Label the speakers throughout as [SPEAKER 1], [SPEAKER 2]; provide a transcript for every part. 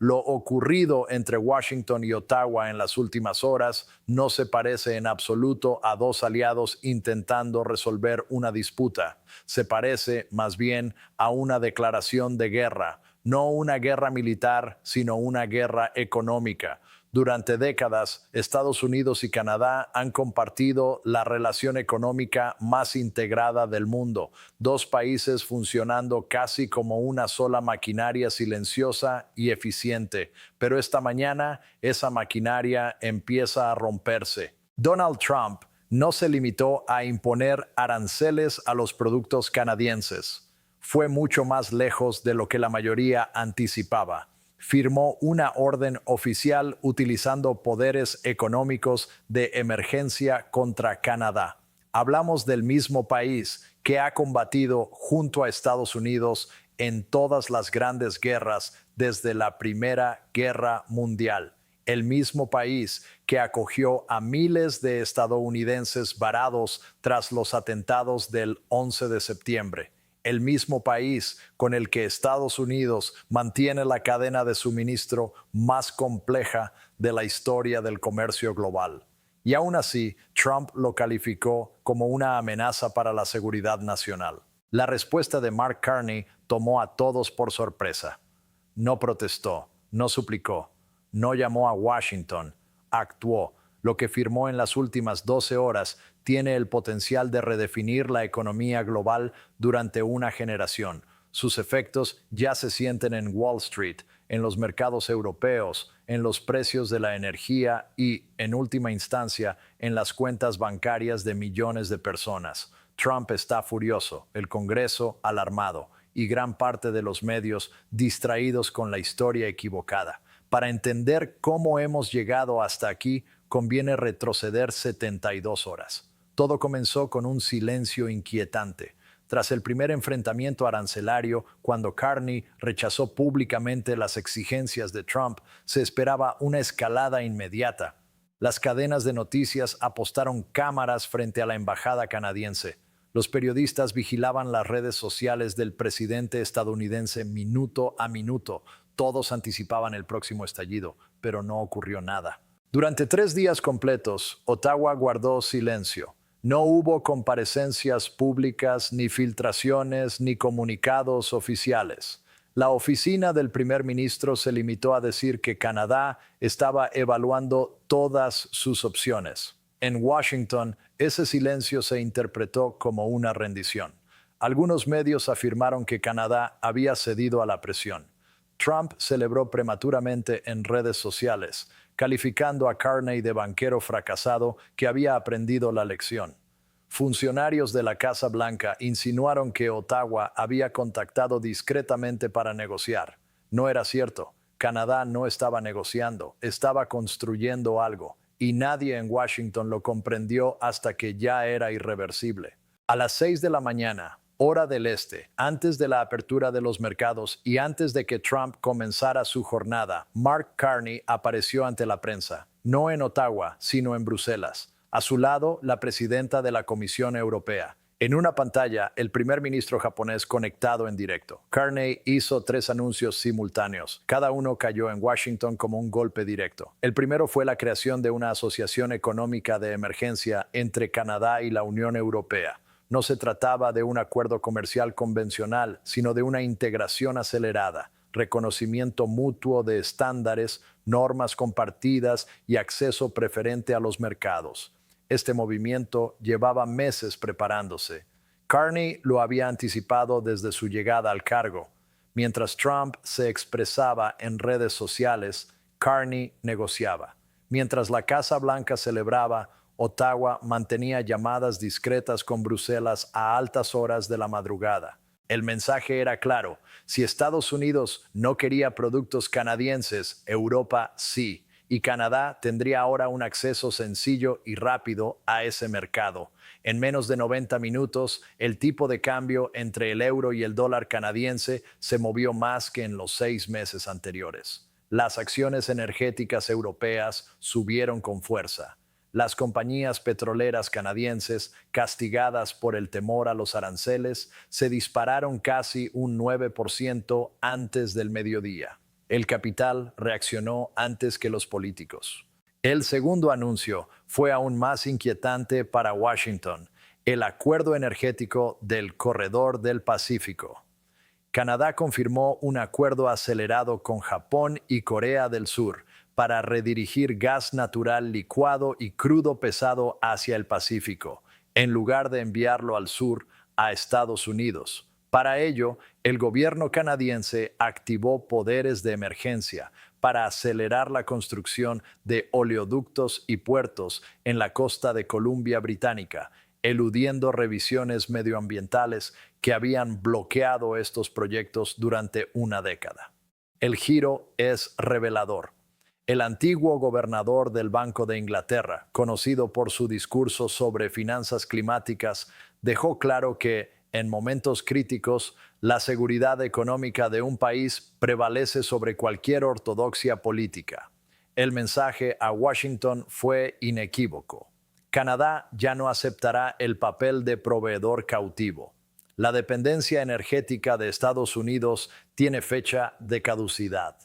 [SPEAKER 1] Lo ocurrido entre Washington y Ottawa en las últimas horas no se parece en absoluto a dos aliados intentando resolver una disputa. Se parece, más bien, a una declaración de guerra, no una guerra militar, sino una guerra económica. Durante décadas, Estados Unidos y Canadá han compartido la relación económica más integrada del mundo, dos países funcionando casi como una sola maquinaria silenciosa y eficiente. Pero esta mañana esa maquinaria empieza a romperse. Donald Trump no se limitó a imponer aranceles a los productos canadienses. Fue mucho más lejos de lo que la mayoría anticipaba. Firmó una orden oficial utilizando poderes económicos de emergencia contra Canadá. Hablamos del mismo país que ha combatido junto a Estados Unidos en todas las grandes guerras desde la Primera Guerra Mundial. El mismo país que acogió a miles de estadounidenses varados tras los atentados del 11 de septiembre. El mismo país con el que Estados Unidos mantiene la cadena de suministro más compleja de la historia del comercio global. Y aún así, Trump lo calificó como una amenaza para la seguridad nacional. La respuesta de Mark Carney tomó a todos por sorpresa. No protestó, no suplicó, no llamó a Washington, actuó. Lo que firmó en las últimas 12 horas tiene el potencial de redefinir la economía global durante una generación. Sus efectos ya se sienten en Wall Street, en los mercados europeos, en los precios de la energía y, en última instancia, en las cuentas bancarias de millones de personas. Trump está furioso, el Congreso alarmado y gran parte de los medios distraídos con la historia equivocada. Para entender cómo hemos llegado hasta aquí, conviene retroceder 72 horas. Todo comenzó con un silencio inquietante. Tras el primer enfrentamiento arancelario, cuando Carney rechazó públicamente las exigencias de Trump, se esperaba una escalada inmediata. Las cadenas de noticias apostaron cámaras frente a la embajada canadiense. Los periodistas vigilaban las redes sociales del presidente estadounidense minuto a minuto. Todos anticipaban el próximo estallido, pero no ocurrió nada. Durante 3 días completos, Ottawa guardó silencio. No hubo comparecencias públicas, ni filtraciones, ni comunicados oficiales. La oficina del primer ministro se limitó a decir que Canadá estaba evaluando todas sus opciones. En Washington, ese silencio se interpretó como una rendición. Algunos medios afirmaron que Canadá había cedido a la presión. Trump celebró prematuramente en redes sociales, calificando a Carney de banquero fracasado que había aprendido la lección. Funcionarios de la Casa Blanca insinuaron que Ottawa había contactado discretamente para negociar. No era cierto. Canadá no estaba negociando, estaba construyendo algo, y nadie en Washington lo comprendió hasta que ya era irreversible. A las 6 de la mañana, hora del este, antes de la apertura de los mercados y antes de que Trump comenzara su jornada, Mark Carney apareció ante la prensa, no en Ottawa, sino en Bruselas. A su lado, la presidenta de la Comisión Europea. En una pantalla, el primer ministro japonés conectado en directo. Carney hizo 3 anuncios simultáneos. Cada uno cayó en Washington como un golpe directo. El primero fue la creación de una asociación económica de emergencia entre Canadá y la Unión Europea. No se trataba de un acuerdo comercial convencional, sino de una integración acelerada, reconocimiento mutuo de estándares, normas compartidas y acceso preferente a los mercados. Este movimiento llevaba meses preparándose. Carney lo había anticipado desde su llegada al cargo. Mientras Trump se expresaba en redes sociales, Carney negociaba. Mientras la Casa Blanca celebraba, Ottawa mantenía llamadas discretas con Bruselas a altas horas de la madrugada. El mensaje era claro: si Estados Unidos no quería productos canadienses, Europa sí, y Canadá tendría ahora un acceso sencillo y rápido a ese mercado. En menos de 90 minutos, el tipo de cambio entre el euro y el dólar canadiense se movió más que en los 6 meses anteriores. Las acciones energéticas europeas subieron con fuerza. Las compañías petroleras canadienses, castigadas por el temor a los aranceles, se dispararon casi un 9% antes del mediodía. El capital reaccionó antes que los políticos. El segundo anuncio fue aún más inquietante para Washington: el acuerdo energético del Corredor del Pacífico. Canadá confirmó un acuerdo acelerado con Japón y Corea del Sur para redirigir gas natural licuado y crudo pesado hacia el Pacífico, en lugar de enviarlo al sur a Estados Unidos. Para ello, el gobierno canadiense activó poderes de emergencia para acelerar la construcción de oleoductos y puertos en la costa de Columbia Británica, eludiendo revisiones medioambientales que habían bloqueado estos proyectos durante una década. El giro es revelador. El antiguo gobernador del Banco de Inglaterra, conocido por su discurso sobre finanzas climáticas, dejó claro que, en momentos críticos, la seguridad económica de un país prevalece sobre cualquier ortodoxia política. El mensaje a Washington fue inequívoco: Canadá ya no aceptará el papel de proveedor cautivo. La dependencia energética de Estados Unidos tiene fecha de caducidad.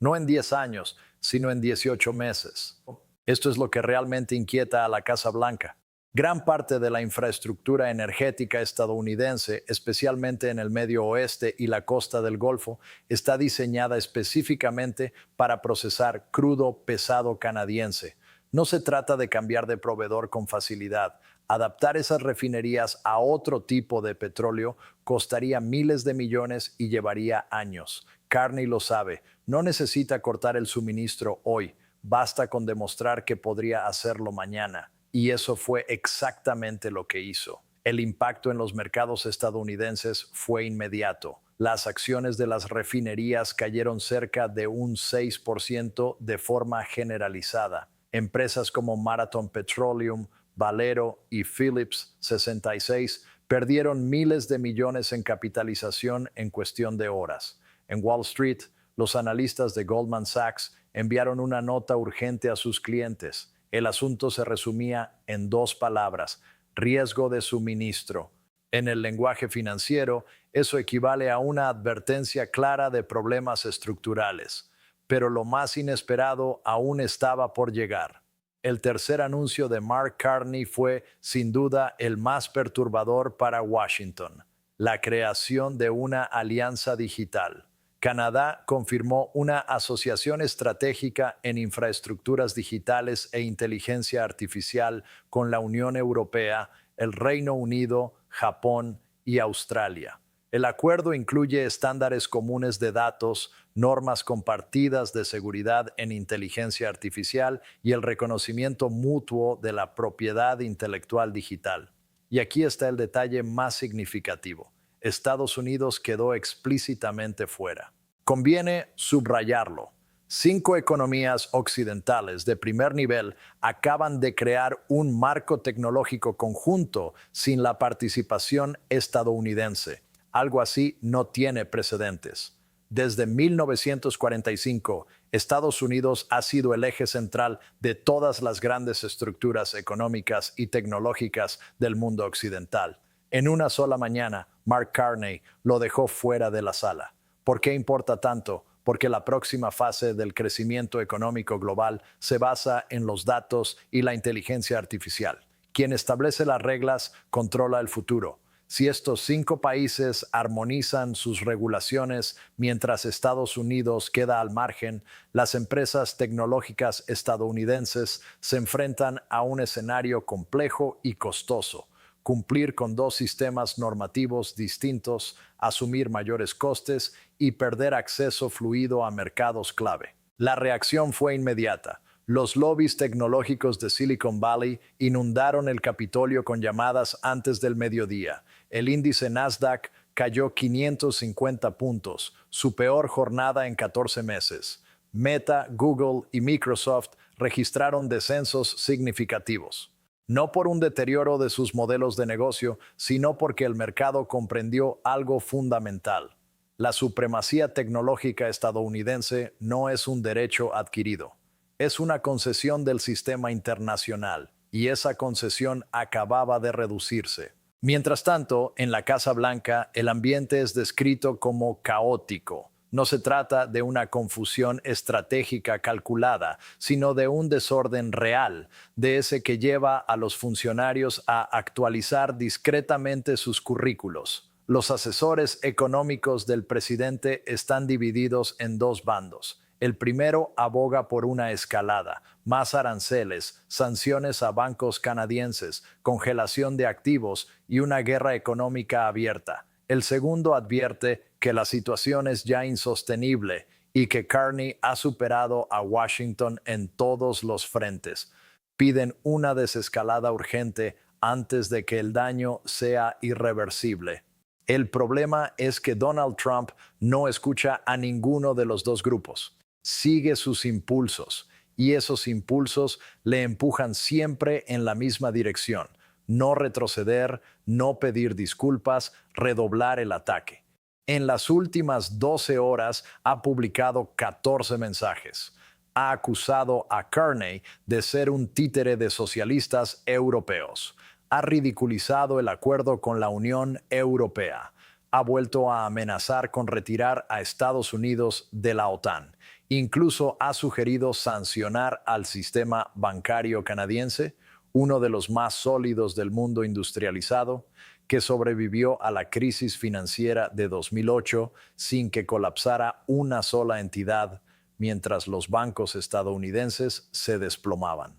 [SPEAKER 1] No en 10 años, sino en 18 meses. Esto es lo que realmente inquieta a la Casa Blanca. Gran parte de la infraestructura energética estadounidense, especialmente en el Medio Oeste y la costa del Golfo, está diseñada específicamente para procesar crudo pesado canadiense. No se trata de cambiar de proveedor con facilidad. Adaptar esas refinerías a otro tipo de petróleo costaría miles de millones y llevaría años. Carney lo sabe. No necesita cortar el suministro hoy. Basta con demostrar que podría hacerlo mañana. Y eso fue exactamente lo que hizo. El impacto en los mercados estadounidenses fue inmediato. Las acciones de las refinerías cayeron cerca de un 6% de forma generalizada. Empresas como Marathon Petroleum, Valero y Phillips 66 perdieron miles de millones en capitalización en cuestión de horas. En Wall Street, los analistas de Goldman Sachs enviaron una nota urgente a sus clientes. El asunto se resumía en 2 palabras: riesgo de suministro. En el lenguaje financiero, eso equivale a una advertencia clara de problemas estructurales. Pero lo más inesperado aún estaba por llegar. El tercer anuncio de Mark Carney fue, sin duda, el más perturbador para Washington: la creación de una alianza digital. Canadá confirmó una asociación estratégica en infraestructuras digitales e inteligencia artificial con la Unión Europea, el Reino Unido, Japón y Australia. El acuerdo incluye estándares comunes de datos, normas compartidas de seguridad en inteligencia artificial y el reconocimiento mutuo de la propiedad intelectual digital. Y aquí está el detalle más significativo: Estados Unidos quedó explícitamente fuera. Conviene subrayarlo. 5 economías occidentales de primer nivel acaban de crear un marco tecnológico conjunto sin la participación estadounidense. Algo así no tiene precedentes. Desde 1945, Estados Unidos ha sido el eje central de todas las grandes estructuras económicas y tecnológicas del mundo occidental. En una sola mañana, Mark Carney lo dejó fuera de la sala. ¿Por qué importa tanto? Porque la próxima fase del crecimiento económico global se basa en los datos y la inteligencia artificial. Quien establece las reglas controla el futuro. Si estos 5 países armonizan sus regulaciones mientras Estados Unidos queda al margen, las empresas tecnológicas estadounidenses se enfrentan a un escenario complejo y costoso: cumplir con 2 sistemas normativos distintos, asumir mayores costes y perder acceso fluido a mercados clave. La reacción fue inmediata. Los lobbies tecnológicos de Silicon Valley inundaron el Capitolio con llamadas antes del mediodía. El índice Nasdaq cayó 550 puntos, su peor jornada en 14 meses. Meta, Google y Microsoft registraron descensos significativos. No por un deterioro de sus modelos de negocio, sino porque el mercado comprendió algo fundamental: la supremacía tecnológica estadounidense no es un derecho adquirido. Es una concesión del sistema internacional, y esa concesión acababa de reducirse. Mientras tanto, en la Casa Blanca, el ambiente es descrito como caótico. No se trata de una confusión estratégica calculada, sino de un desorden real, de ese que lleva a los funcionarios a actualizar discretamente sus currículos. Los asesores económicos del presidente están divididos en dos bandos. El primero aboga por una escalada, más aranceles, sanciones a bancos canadienses, congelación de activos y una guerra económica abierta. El segundo advierte que la situación es ya insostenible y que Carney ha superado a Washington en todos los frentes. Piden una desescalada urgente antes de que el daño sea irreversible. El problema es que Donald Trump no escucha a ninguno de los dos grupos. Sigue sus impulsos y esos impulsos le empujan siempre en la misma dirección. No retroceder, no pedir disculpas, redoblar el ataque. En las últimas 12 horas ha publicado 14 mensajes. Ha acusado a Carney de ser un títere de socialistas europeos. Ha ridiculizado el acuerdo con la Unión Europea. Ha vuelto a amenazar con retirar a Estados Unidos de la OTAN. Incluso ha sugerido sancionar al sistema bancario canadiense, uno de los más sólidos del mundo industrializado, que sobrevivió a la crisis financiera de 2008 sin que colapsara una sola entidad, mientras los bancos estadounidenses se desplomaban.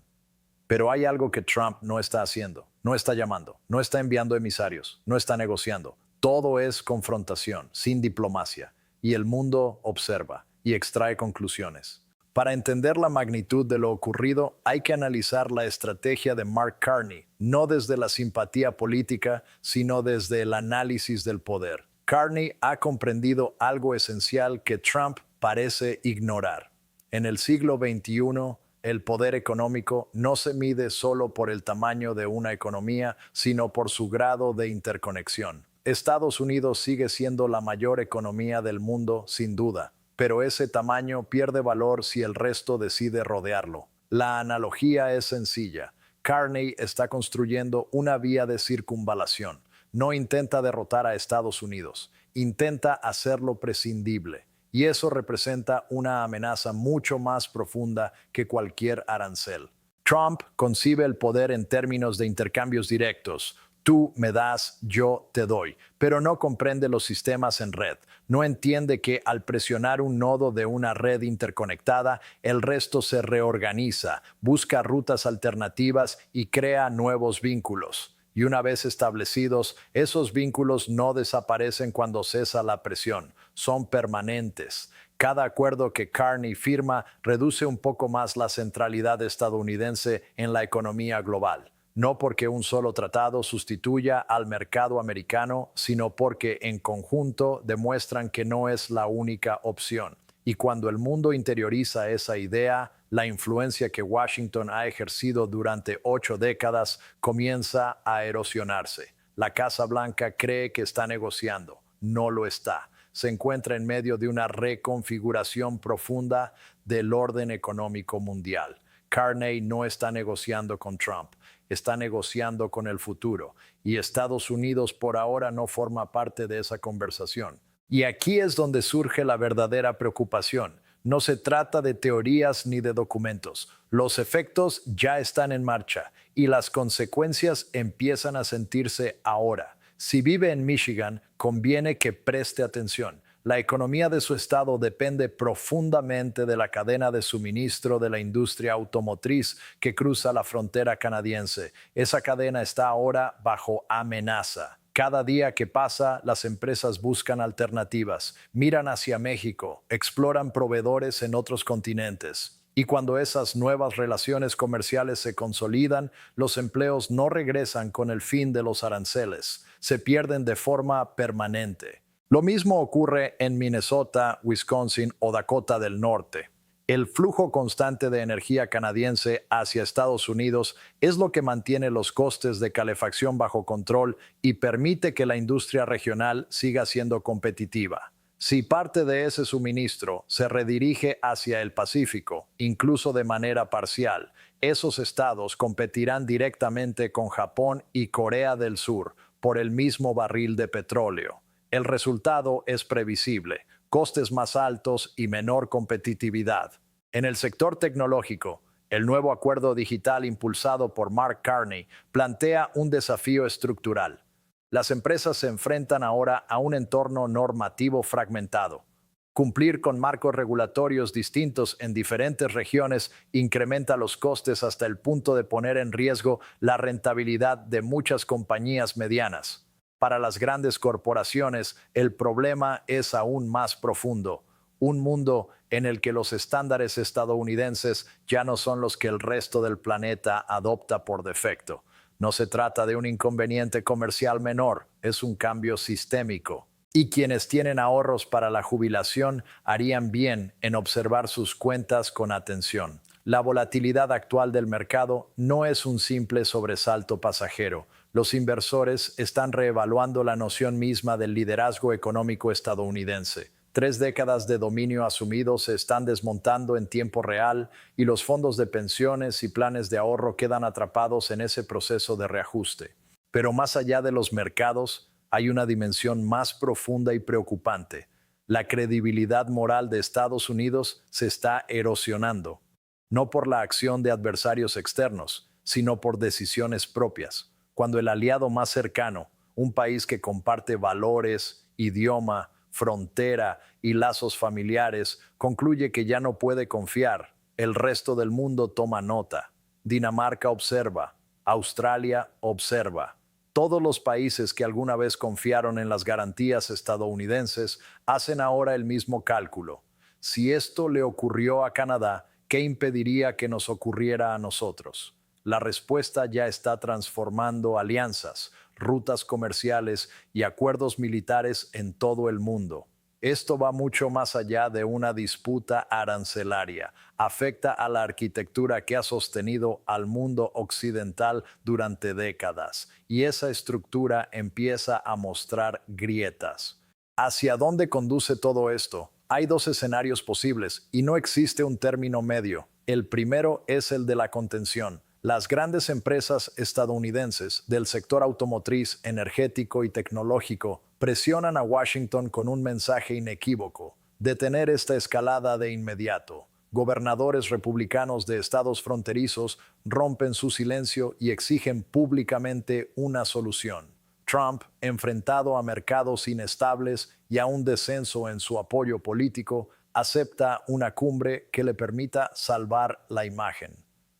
[SPEAKER 1] Pero hay algo que Trump no está haciendo, no está llamando, no está enviando emisarios, no está negociando. Todo es confrontación, sin diplomacia, y el mundo observa y extrae conclusiones. Para entender la magnitud de lo ocurrido, hay que analizar la estrategia de Mark Carney, no desde la simpatía política, sino desde el análisis del poder. Carney ha comprendido algo esencial que Trump parece ignorar. En el siglo XXI, el poder económico no se mide solo por el tamaño de una economía, sino por su grado de interconexión. Estados Unidos sigue siendo la mayor economía del mundo, sin duda, pero ese tamaño pierde valor si el resto decide rodearlo. La analogía es sencilla. Carney está construyendo una vía de circunvalación. No intenta derrotar a Estados Unidos, intenta hacerlo prescindible. Y eso representa una amenaza mucho más profunda que cualquier arancel. Trump concibe el poder en términos de intercambios directos. Tú me das, yo te doy, pero no comprende los sistemas en red. No entiende que al presionar un nodo de una red interconectada, el resto se reorganiza, busca rutas alternativas y crea nuevos vínculos. Y una vez establecidos, esos vínculos no desaparecen cuando cesa la presión, son permanentes. Cada acuerdo que Carney firma reduce un poco más la centralidad estadounidense en la economía global. No porque un solo tratado sustituya al mercado americano, sino porque en conjunto demuestran que no es la única opción. Y cuando el mundo interioriza esa idea, la influencia que Washington ha ejercido durante 8 décadas comienza a erosionarse. La Casa Blanca cree que está negociando, no lo está. Se encuentra en medio de una reconfiguración profunda del orden económico mundial. Carney no está negociando con Trump, está negociando con el futuro, y Estados Unidos por ahora no forma parte de esa conversación. Y aquí es donde surge la verdadera preocupación. No se trata de teorías ni de documentos. Los efectos ya están en marcha y las consecuencias empiezan a sentirse ahora. Si vive en Michigan, conviene que preste atención. La economía de su estado depende profundamente de la cadena de suministro de la industria automotriz que cruza la frontera canadiense. Esa cadena está ahora bajo amenaza. Cada día que pasa, las empresas buscan alternativas, miran hacia México, exploran proveedores en otros continentes. Y cuando esas nuevas relaciones comerciales se consolidan, los empleos no regresan con el fin de los aranceles, se pierden de forma permanente. Lo mismo ocurre en Minnesota, Wisconsin o Dakota del Norte. El flujo constante de energía canadiense hacia Estados Unidos es lo que mantiene los costes de calefacción bajo control y permite que la industria regional siga siendo competitiva. Si parte de ese suministro se redirige hacia el Pacífico, incluso de manera parcial, esos estados competirán directamente con Japón y Corea del Sur por el mismo barril de petróleo. El resultado es previsible. costes más altos y menor competitividad. En el sector tecnológico, el nuevo acuerdo digital impulsado por Mark Carney plantea un desafío estructural. Las empresas se enfrentan ahora a un entorno normativo fragmentado. Cumplir con marcos regulatorios distintos en diferentes regiones incrementa los costes hasta el punto de poner en riesgo la rentabilidad de muchas compañías medianas. Para las grandes corporaciones, el problema es aún más profundo. Un mundo en el que los estándares estadounidenses ya no son los que el resto del planeta adopta por defecto. No se trata de un inconveniente comercial menor, es un cambio sistémico. Y quienes tienen ahorros para la jubilación harían bien en observar sus cuentas con atención. La volatilidad actual del mercado no es un simple sobresalto pasajero. Los inversores están reevaluando la noción misma del liderazgo económico estadounidense. 3 décadas de dominio asumido se están desmontando en tiempo real y los fondos de pensiones y planes de ahorro quedan atrapados en ese proceso de reajuste. Pero más allá de los mercados, hay una dimensión más profunda y preocupante. La credibilidad moral de Estados Unidos se está erosionando, no por la acción de adversarios externos, sino por decisiones propias. Cuando el aliado más cercano, un país que comparte valores, idioma, frontera y lazos familiares, concluye que ya no puede confiar, el resto del mundo toma nota. Dinamarca observa, Australia observa. Todos los países que alguna vez confiaron en las garantías estadounidenses hacen ahora el mismo cálculo. Si esto le ocurrió a Canadá, ¿qué impediría que nos ocurriera a nosotros? La respuesta ya está transformando alianzas, rutas comerciales y acuerdos militares en todo el mundo. Esto va mucho más allá de una disputa arancelaria. Afecta a la arquitectura que ha sostenido al mundo occidental durante décadas, y esa estructura empieza a mostrar grietas. ¿Hacia dónde conduce todo esto? Hay 2 escenarios posibles, y no existe un término medio. El primero es el de la contención. Las grandes empresas estadounidenses del sector automotriz, energético y tecnológico presionan a Washington con un mensaje inequívoco: detener esta escalada de inmediato. Gobernadores republicanos de estados fronterizos rompen su silencio y exigen públicamente una solución. Trump, enfrentado a mercados inestables y a un descenso en su apoyo político, acepta una cumbre que le permita salvar la imagen.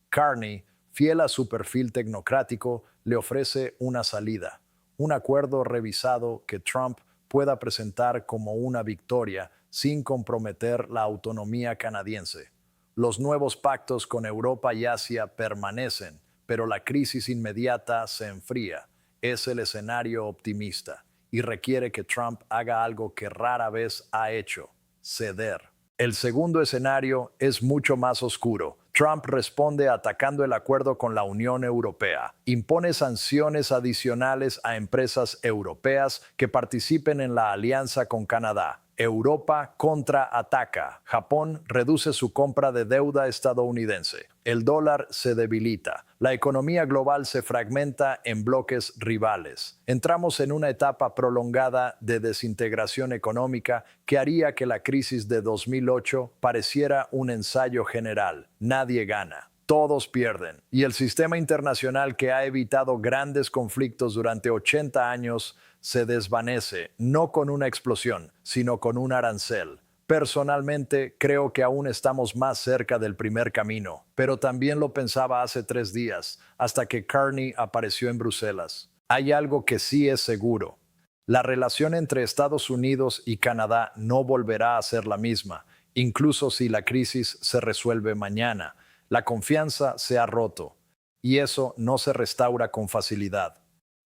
[SPEAKER 1] Carney, fiel a su perfil tecnocrático, le ofrece una salida, un acuerdo revisado que Trump pueda presentar como una victoria sin comprometer la autonomía canadiense. Los nuevos pactos con Europa y Asia permanecen, pero la crisis inmediata se enfría. Es el escenario optimista y requiere que Trump haga algo que rara vez ha hecho: ceder. El segundo escenario es mucho más oscuro. Trump responde atacando el acuerdo con la Unión Europea. Impone sanciones adicionales a empresas europeas que participen en la alianza con Canadá. Europa contraataca. Japón reduce su compra de deuda estadounidense. El dólar se debilita. La economía global se fragmenta en bloques rivales. Entramos en una etapa prolongada de desintegración económica que haría que la crisis de 2008 pareciera un ensayo general. Nadie gana. Todos pierden. Y el sistema internacional que ha evitado grandes conflictos durante 80 años se desvanece, no con una explosión, sino con un arancel. Personalmente, creo que aún estamos más cerca del primer camino, pero también lo pensaba hace 3 días, hasta que Carney apareció en Bruselas. Hay algo que sí es seguro. La relación entre Estados Unidos y Canadá no volverá a ser la misma, incluso si la crisis se resuelve mañana. La confianza se ha roto, y eso no se restaura con facilidad.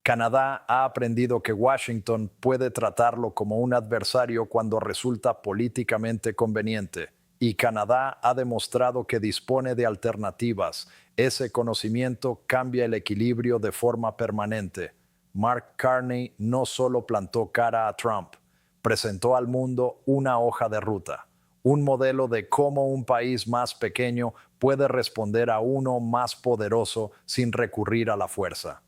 [SPEAKER 1] Canadá ha aprendido que Washington puede tratarlo como un adversario cuando resulta políticamente conveniente, y Canadá ha demostrado que dispone de alternativas. Ese conocimiento cambia el equilibrio de forma permanente. Mark Carney no solo plantó cara a Trump, presentó al mundo una hoja de ruta, un modelo de cómo un país más pequeño puede responder a uno más poderoso sin recurrir a la fuerza.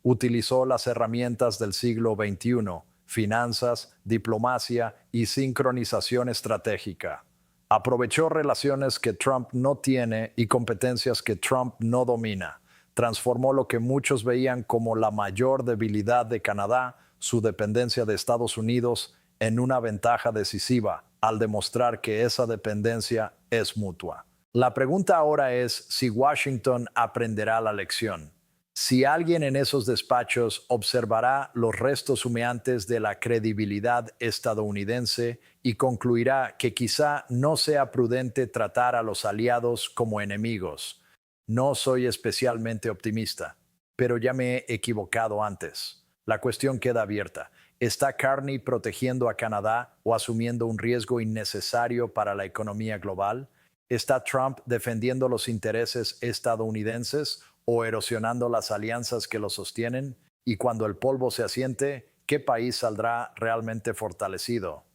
[SPEAKER 1] Utilizó las herramientas del siglo XXI, finanzas, diplomacia y sincronización estratégica. Aprovechó relaciones que Trump no tiene y competencias que Trump no domina. Transformó lo que muchos veían como la mayor debilidad de Canadá, su dependencia de Estados Unidos, en una ventaja decisiva, al demostrar que esa dependencia es mutua. La pregunta ahora es si Washington aprenderá la lección. Si alguien en esos despachos observará los restos humeantes de la credibilidad estadounidense y concluirá que quizá no sea prudente tratar a los aliados como enemigos. No soy especialmente optimista, pero ya me he equivocado antes. La cuestión queda abierta. ¿Está Carney protegiendo a Canadá o asumiendo un riesgo innecesario para la economía global? ¿Está Trump defendiendo los intereses estadounidenses o erosionando las alianzas que lo sostienen? Y cuando el polvo se asiente, ¿qué país saldrá realmente fortalecido?